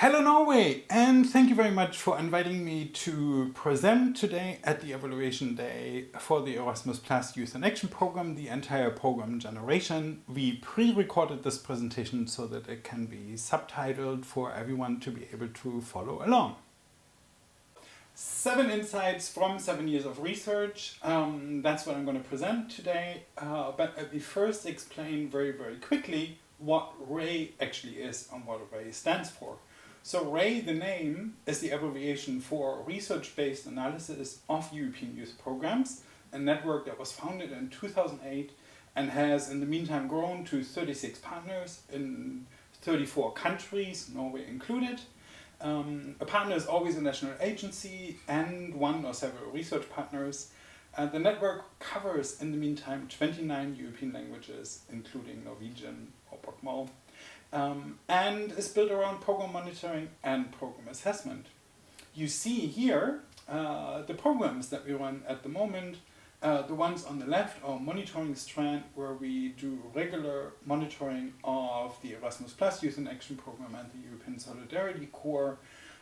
Hello Norway, and thank you very much for inviting me to present today at the evaluation day for the Erasmus Plus Youth in Action program, the entire program generation. We pre-recorded this presentation so that it can be subtitled for everyone to be able to follow along. 7 insights from 7 years of research. That's what I'm going to present today, but let me first explain very quickly what RAY actually is and what RAY stands for. So RAY, the name, is the abbreviation for Research-Based Analysis of European Youth Programs, a network that was founded in 2008 and has in the meantime grown to 36 partners in 34 countries, Norway included. A partner is always a national agency and one or several research partners. The network covers in the meantime 29 European languages, including Norwegian or Bokmål. And is built around program monitoring and program assessment. You see here the programs that we run at the moment. The ones on the left are monitoring strand, where we do regular monitoring of the Erasmus Plus Youth in Action program and the European Solidarity Corps,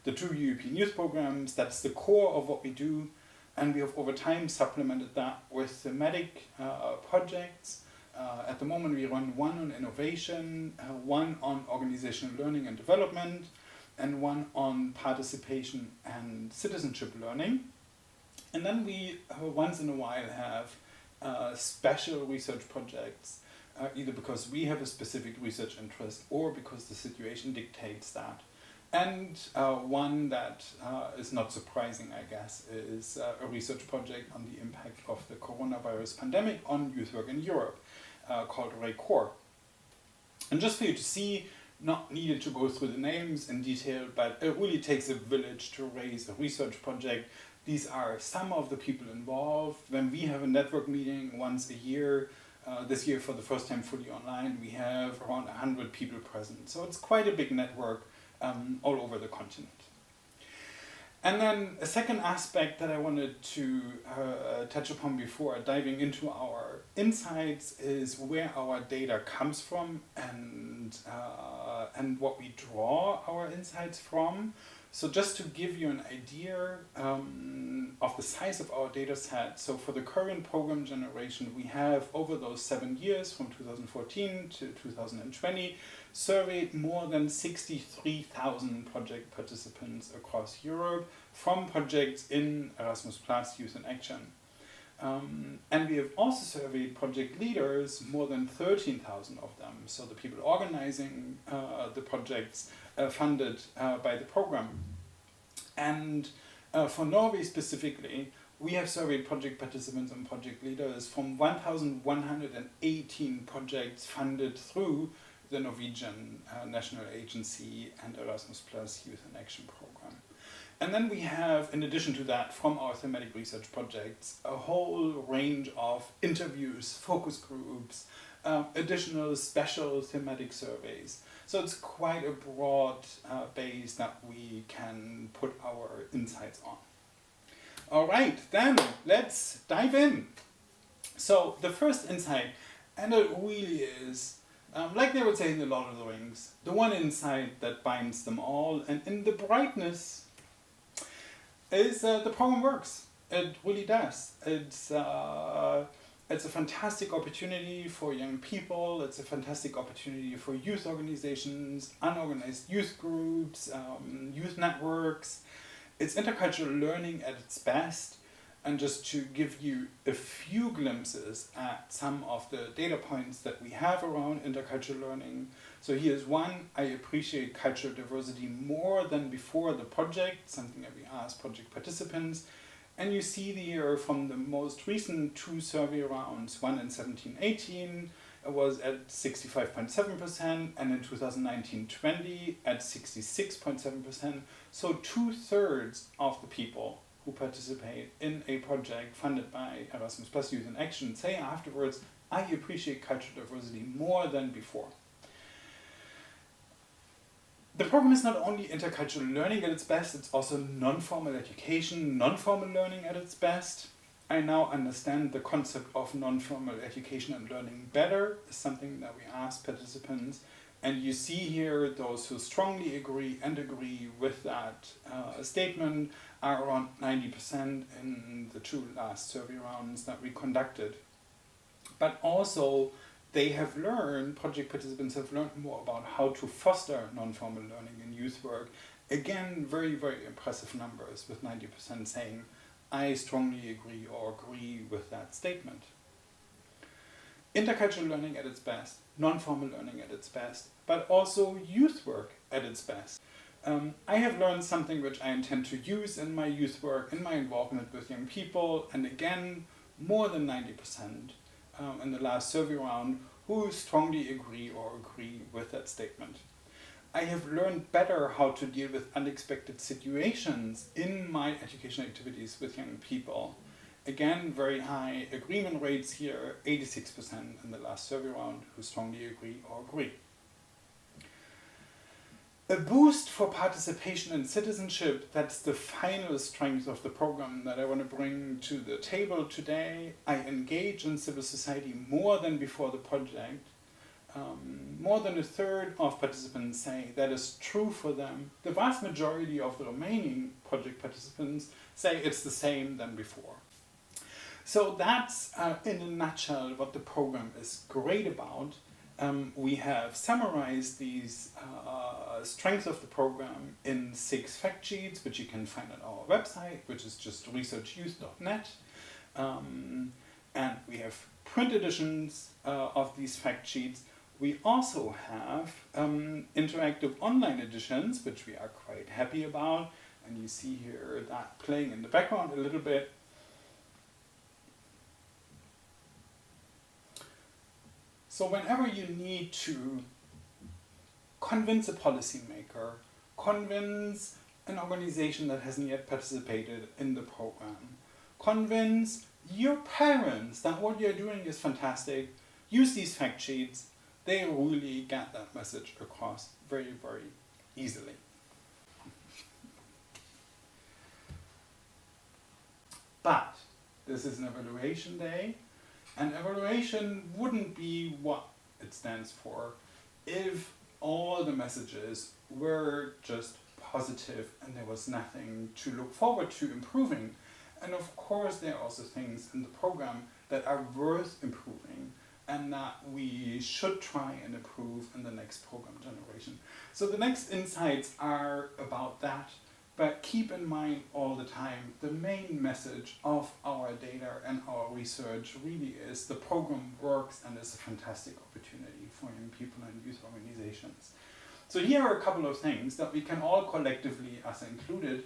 the 2 European youth programs. That's the core of what we do, and we have over time supplemented that with thematic projects. At the moment we run one on innovation, one on organizational learning and development, and one on participation and citizenship learning. And then we once in a while have special research projects, either because we have a specific research interest or because the situation dictates that. And one that is not surprising, I guess, is a research project on the impact of the coronavirus pandemic on youth work in Europe, called RAY Core. And just for you to see, not needed to go through the names in detail, but it really takes a village to raise a research project. These are some of the people involved. When we have a network meeting once a year, this year for the first time fully online, we have around 100 people present. So it's quite a big network all over the continent. And then a second aspect that I wanted to touch upon before diving into our insights is where our data comes from and what we draw our insights from. So just to give you an idea of the size of our data set, so for the current program generation, we have over those 7 years, from 2014 to 2020, surveyed more than 63,000 project participants across Europe from projects in Erasmus Plus Youth in Action. And we have also surveyed project leaders, more than 13,000 of them, so the people organizing the projects funded by the program. And for Norway specifically, we have surveyed project participants and project leaders from 1,118 projects funded through the Norwegian National Agency and Erasmus Plus Youth in Action program. And then we have, in addition to that, from our thematic research projects, a whole range of interviews, focus groups, additional special thematic surveys. So it's quite a broad base that we can put our insights on. All right, then let's dive in. So the first insight, and it really is, like they would say in The Lord of the Rings, the one insight that binds them all, and in the brightness, is the program works. It really does. It's a fantastic opportunity for young people. It's a fantastic opportunity for youth organizations, unorganized youth groups, youth networks. It's intercultural learning at its best. And just to give you a few glimpses at some of the data points that we have around intercultural learning. So here's one: I appreciate cultural diversity more than before the project, something that we asked project participants. And you see here from the most recent 2 survey rounds, one in 17-18, it was at 65.7%, and in 2019-20 at 66.7%. So 2/3 of the people who participate in a project funded by Erasmus Plus Youth in Action say afterwards, I appreciate cultural diversity more than before. The program is not only intercultural learning at its best, it's also non-formal education, non-formal learning at its best. I now understand the concept of non-formal education and learning better, is something that we ask participants. And you see here those who strongly agree with that statement are around 90% in the 2 last survey rounds that we conducted. But also project participants have learned more about how to foster non-formal learning in youth work. Again, very, very impressive numbers, with 90% saying, I strongly agree or agree with that statement. Intercultural learning at its best, non-formal learning at its best, but also youth work at its best. I have learned something which I intend to use in my youth work, in my involvement with young people, and again, more than 90% in the last survey round who strongly agree with that statement. I have learned better how to deal with unexpected situations in my education activities with young people. Again, very high agreement rates here, 86% in the last survey round who strongly agree. A boost for participation and citizenship, that's the final strength of the program that I want to bring to the table today. I engage in civil society more than before the project. More than a third of participants say that is true for them. The vast majority of the remaining project participants say it's the same than before. So that's, in a nutshell, what the program is great about. We have summarized these strengths of the program in 6 fact sheets, which you can find on our website, which is just researchyouth.net. And we have print editions of these fact sheets. We also have interactive online editions, which we are quite happy about. And you see here that playing in the background a little bit. So whenever you need to convince a policymaker, convince an organization that hasn't yet participated in the program, convince your parents that what you're doing is fantastic, use these fact sheets, they really get that message across very, very easily. But this is an evaluation day, and evaluation wouldn't be what it stands for if all the messages were just positive and there was nothing to look forward to improving. And of course there are also things in the program that are worth improving and that we should try and improve in the next program generation. So the next insights are about that. But keep in mind all the time, the main message of our data and our research really is the program works and is a fantastic opportunity for young people and youth organizations. So here are a couple of things that we can all collectively, us included,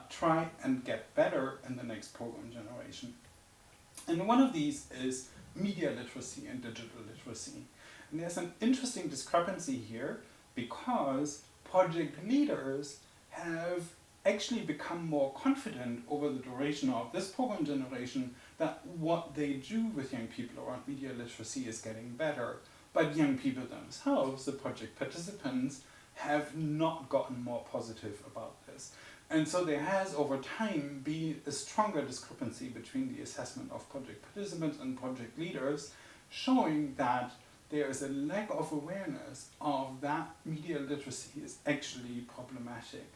try and get better in the next program generation. And one of these is media literacy and digital literacy. And there's an interesting discrepancy here because project leaders have actually become more confident over the duration of this program generation that what they do with young people around media literacy is getting better. But young people themselves, the project participants, have not gotten more positive about this. And so there has over time been a stronger discrepancy between the assessment of project participants and project leaders, showing that there is a lack of awareness of that media literacy is actually problematic.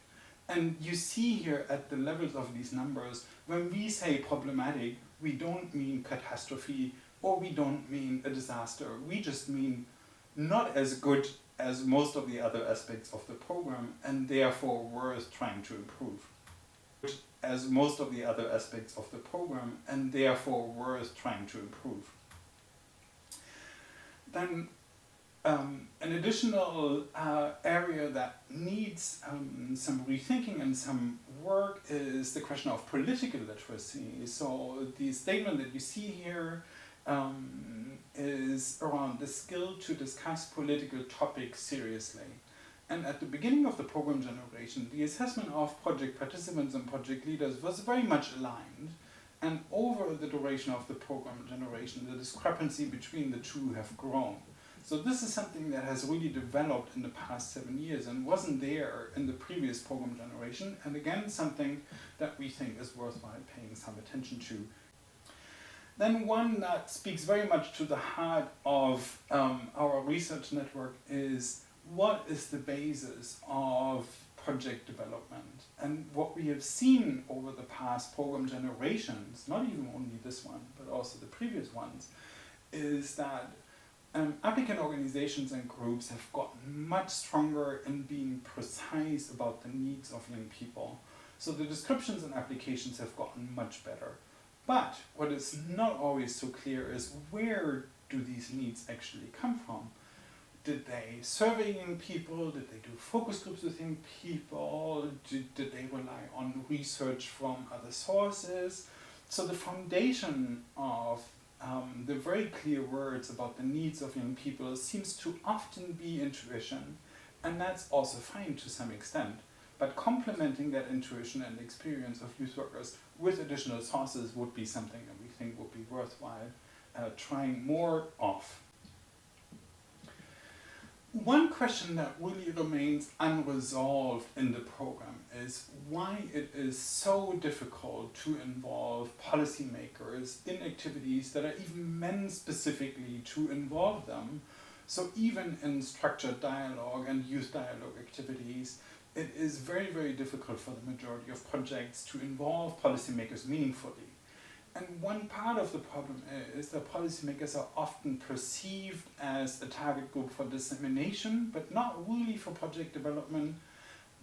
And you see here at the levels of these numbers, when we say problematic, we don't mean catastrophe or we don't mean a disaster. We just mean not as good as most of the other aspects of the program and therefore worth trying to improve. As most of the other aspects of the program and therefore worth trying to improve. Then an additional area that needs some rethinking and some work is the question of political literacy. So the statement that you see here is around the skill to discuss political topics seriously. And at the beginning of the program generation, the assessment of project participants and project leaders was very much aligned. And over the duration of the program generation, the discrepancy between the two have grown. So this is something that has really developed in the past 7 years and wasn't there in the previous program generation. And again, something that we think is worthwhile paying some attention to. Then one that speaks very much to the heart of our research network is what is the basis of project development? And what we have seen over the past program generations, not even only this one, but also the previous ones, is that applicant organizations and groups have gotten much stronger in being precise about the needs of young people. So the descriptions and applications have gotten much better. But what is not always so clear is, where do these needs actually come from? Did they survey young people? Did they do focus groups with young people? Did they rely on research from other sources? So the foundation of the very clear words about the needs of young people seems to often be intuition, and that's also fine to some extent. But complementing that intuition and experience of youth workers with additional sources would be something that we think would be worthwhile trying more of. One question that really remains unresolved in the program is why it is so difficult to involve policymakers in activities that are even meant specifically to involve them. So even in structured dialogue and youth dialogue activities, it is very, very difficult for the majority of projects to involve policymakers meaningfully. And one part of the problem is that policymakers are often perceived as a target group for dissemination, but not really for project development.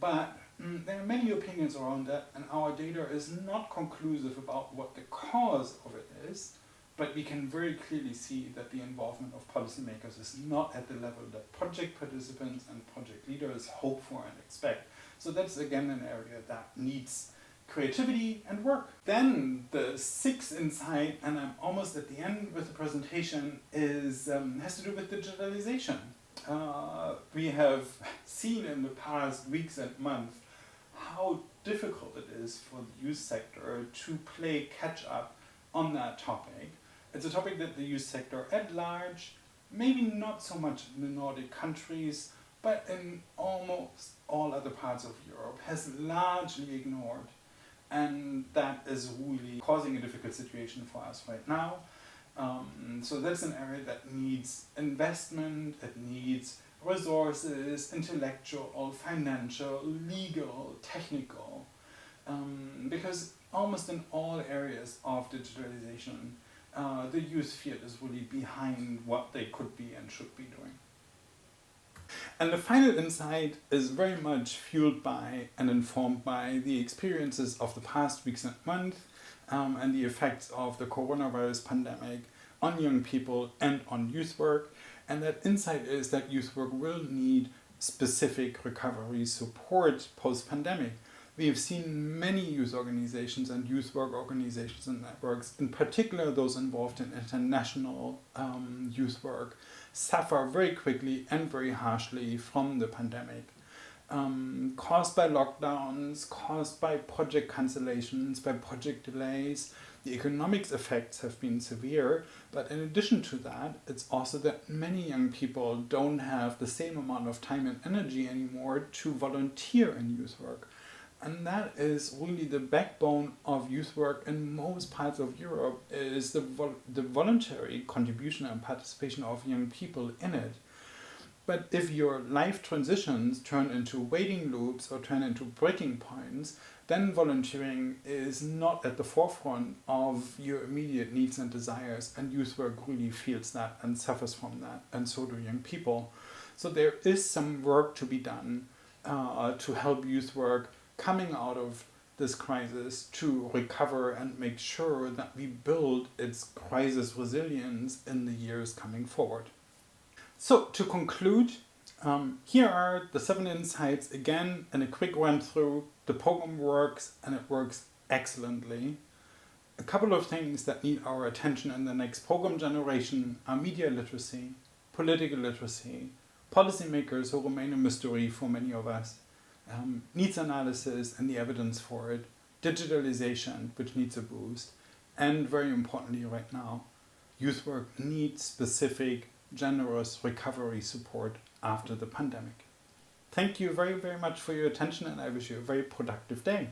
But there are many opinions around that, and our data is not conclusive about what the cause of it is, but we can very clearly see that the involvement of policymakers is not at the level that project participants and project leaders hope for and expect. So that's again an area that needs creativity and work. Then the sixth insight, and I'm almost at the end with the presentation, is has to do with digitalization. We have seen in the past weeks and months how difficult it is for the youth sector to play catch up on that topic. It's a topic that the youth sector at large, maybe not so much in the Nordic countries, but in almost all other parts of Europe, has largely ignored. And that is really causing a difficult situation for us right now. So that's an area that needs investment, it needs resources, intellectual, financial, legal, technical, because almost in all areas of digitalization, the youth field is really behind what they could be and should be doing. And the final insight is very much fueled by and informed by the experiences of the past weeks and months and the effects of the coronavirus pandemic on young people and on youth work. And that insight is that youth work will need specific recovery support post-pandemic. We have seen many youth organizations and youth work organizations and networks, in particular those involved in international youth work, suffer very quickly and very harshly from the pandemic. Caused by lockdowns, caused by project cancellations, by project delays. The economics effects have been severe, but in addition to that, it's also that many young people don't have the same amount of time and energy anymore to volunteer in youth work. And that is really the backbone of youth work in most parts of Europe, is the voluntary contribution and participation of young people in it. But if your life transitions turn into waiting loops or turn into breaking points, then volunteering is not at the forefront of your immediate needs and desires, and youth work really feels that and suffers from that, and so do young people. So there is some work to be done to help youth work coming out of this crisis to recover and make sure that we build its crisis resilience in the years coming forward. So to conclude, here are the 7 insights again in a quick run through. The program works, and it works excellently. A couple of things that need our attention in the next program generation are media literacy, political literacy, policymakers who remain a mystery for many of us, needs analysis and the evidence for it, digitalization, which needs a boost, and very importantly right now, youth work needs specific, generous recovery support after the pandemic. Thank you very, very much for your attention, and I wish you a very productive day.